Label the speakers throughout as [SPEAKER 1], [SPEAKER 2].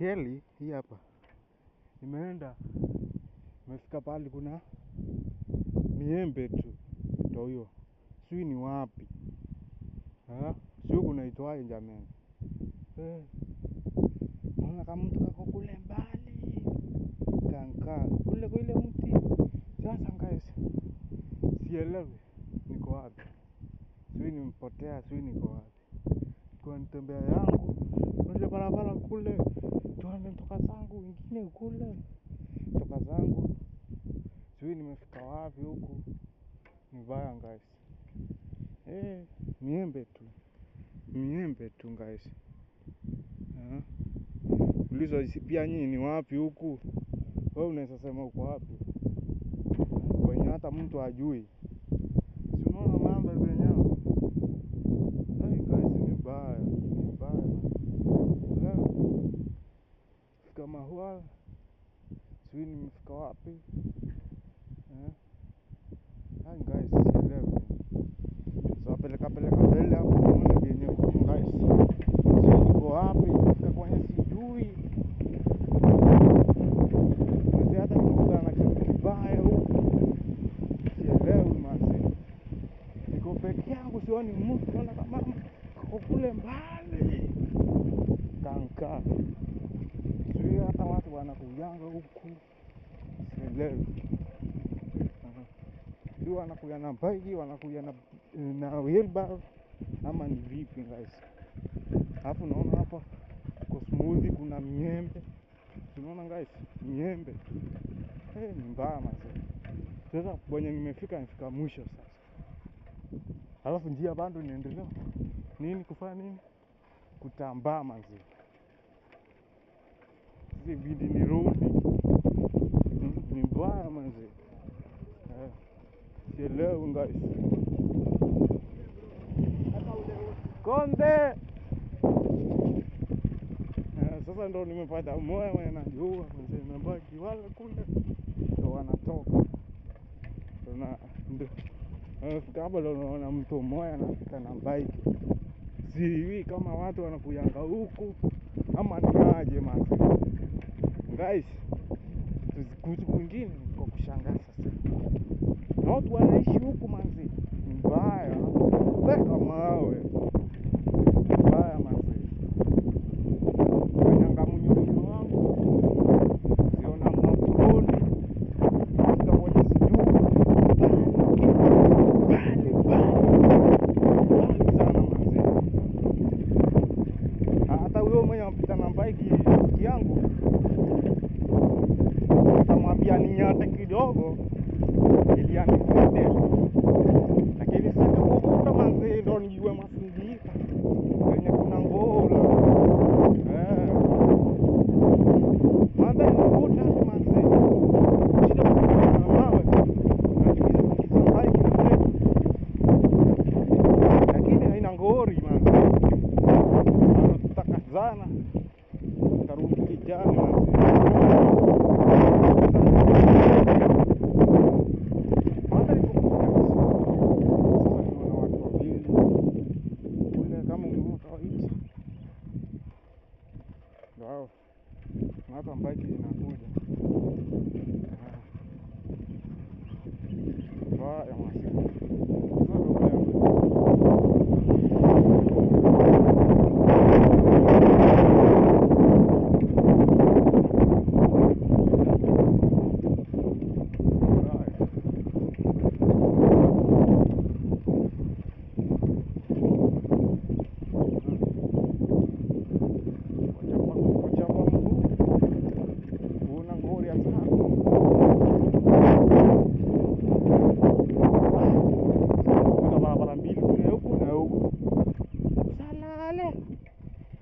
[SPEAKER 1] baiskeli hii hapa imefika pale kuna miembe tu ndio hiyo. Sijui ni wapi. Sio kunaitwaje jamani. Naona kama mtu kako kule mbali. Kanka kule mti. Sasa guys, sielewi niko wapi. Sijui nimepotea, sijui niko wapi. Kwa nitembea yangu kule barabara kule, tuone toka zangu wengine kule. Toka zangu sijui nimefika wapi huku. Ni vaya guys. Miembe tu guys. Ulizo pia nyinyi ni wapi huku? Wewe unaweza sema uko wapi? Kwenye hata mtu hajui. Si unaona mambo yenyewe. Guys ni baya. Fika mahali. Sijui nimefika wapi. Guys sielewi. So peleka mbele hapo muone yenye huko guys. Sijui niko wapi, nimefika kwenye sijui. Mzee hata nikikutana na kitu kibaya huko. Sielewi mzee. Niko peke yangu sioni mtu, naona kama uko kule mbali. Kanka. Sijui hata watu wanakujanga huku. Sielewi. Sijui wanakuja na bike, wanakuja na wheelbarrow ama ni vipi guys. Hapo naona hapa kwa smoothie kuna miembe. Unaona guys, miembe. Ni mbaya mzee. Sasa kwenye nimefika mwisho sasa. Alafu njia bado niendelea. Kufanya nini? Kutambaa mzee. Sisi bidi nirudi. Ni mbaya mzee. Sielewi guys. Konde. Sasa ndo nimepata moyo wanajua mzee, nabaki wale kule ndo wanatoka. Kabla unaona mtu mmoja anapita na bike. Sijui kama watu wanakuyanga huku ama ni aje masi. Guys, kuzi kwingine kwa kushangaza sasa. Na watu wanaishi huku manzi. Mbaya. Weka mawe. Mbaya manzi. Kanyanga mnyururu wangu. Siona maponi. Sika kwenye sijuu. Bali sana manzi. Hata huyo mwenye mpita na bike yangu. Nitamwambia ninyate kidogo ili anifute. Lakini sasa kuvuta manzi ndo nijue masingira. Kwenye kuna ngola. Manda nivuta manzi. Shida kuvuta na mawe. Nakikisambai kile. Lakini haina ngori manzi. Tutakazana. Karudi kijana manzi. Wow. Hapa bike inakuja. Vaya masi.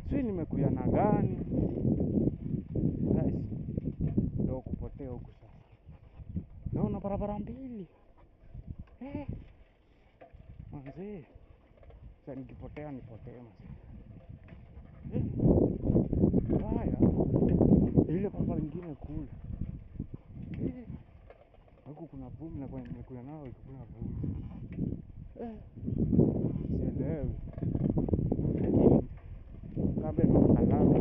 [SPEAKER 1] Sijui nimekuya na gani. Guys, ndio kupotea huku sasa. Naona barabara mbili. Manze. Sasa nikipotea nipotee manze. Haya. Ile barabara nyingine kule. Huku kuna vumbi na kwa nimekuya nao kuna vumbi. Sielewi. Lakini kabe mkalala.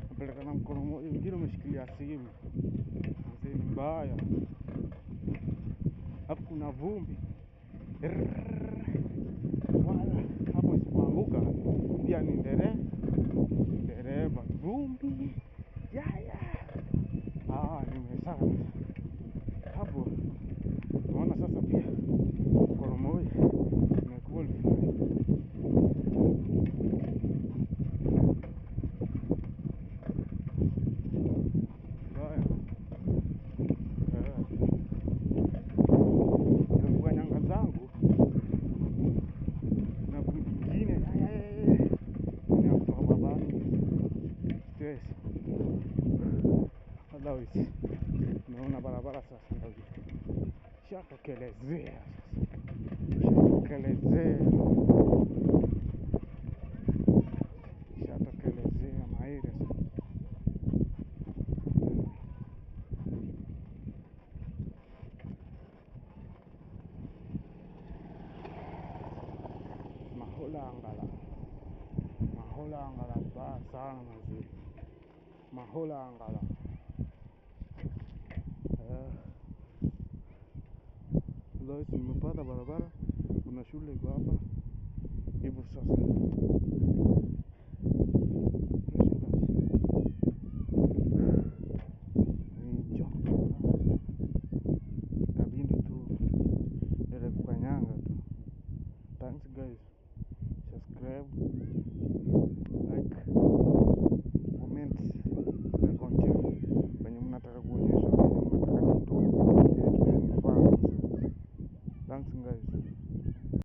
[SPEAKER 1] napeleka na mkono mmoja, mwingine umeshikilia simu. Mzee ni mbaya, hapo kuna vumbi wala hapo isipoanguka pia ni dereva vumbi yaya. Nimesana hapo, naona sasa pia mkono mmoja imekuwa nyanga zangu na vingine kutoka babani stress. Otherwise naona barabara sasa ndio shatokelezea maere mahola angala mbaya sana mazuri, mahola angala nimepata barabara, kuna shule iko hapa hivyo sasa